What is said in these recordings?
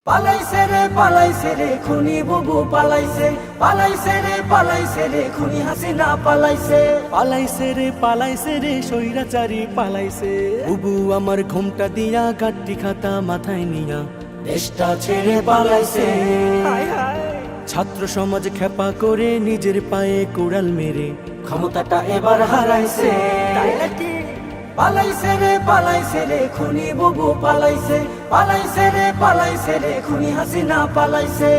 পালাইছে রে খুনি বুবু পালাইছে, পালাইছে রে খুনি হাসিনা পালাইছে। পালাইছে রে স্বৈরাচারী পালাইছে। বুবু আমার ঘোমটা দিয়া গাড্ডি খাতা মাথায় নিয়া দেশটা ছেড়ে পালাইছে। ছাত্র সমাজ খেপা করে নিজের পায়ে কুড়াল মেরে ক্ষমতাটা এবার হারাইছে। পালাইছে রে খুনি বুবু পালাইছে, পালাইছে রে খুনি হাসিনা পালাইছে।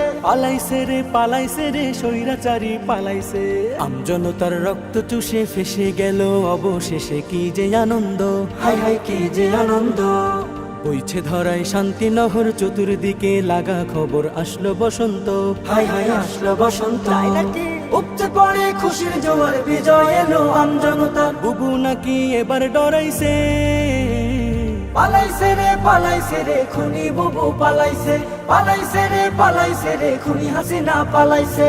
পালাইছে রে স্বৈরাচারী পালাইছে। আমজনতার রক্ত চুষে ফেসে গেল অবশেষে কি যে আনন্দ, হাই হাই কি যে আনন্দ। বইছে ধরায় শান্তি নহর চতুর্দিকে লাগা খবর আসলো বসন্ত, হাই হাই আসলো বসন্ত। উপচে পড়ে খুশির জোয়ার বিজয় এলো আমজনতার। বুবু নাকি এবার ডরাইছে। পালাইছে রে খুনি বুবু পালাইছে, পালাইছে রে খুনি হাসিনা পালাইছে।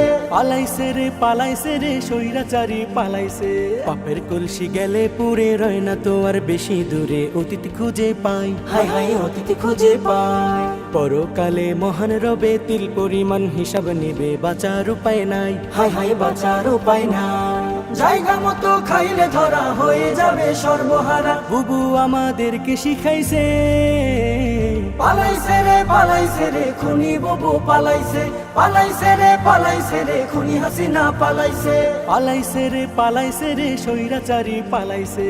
পালাইছে রে স্বৈরাচারী পালাইছে। পাপের কলসি গেলে পুরে রয় না তো আর বেশি দূরে অতীত খুঁজে পাই, হাই হাই অতীত খুঁজে পাই। পরকালে মহান রবে তিল পরিমাণ হিসাব নেবে, বাঁচার উপায় নাই, হাই হাই বাঁচার উপায় নাই। জায়গা মতো খাইলে ধরা হয়ে যাবে সর্বহারা। বুবু আমাদেরকে শিখাইছে। পালাইছে রে খুনি বুবু পালাইছে, পালাইছে রে খুনি হাসিনা পালাইছে। পালাইছে রে স্বৈরাচারী পালাইছে।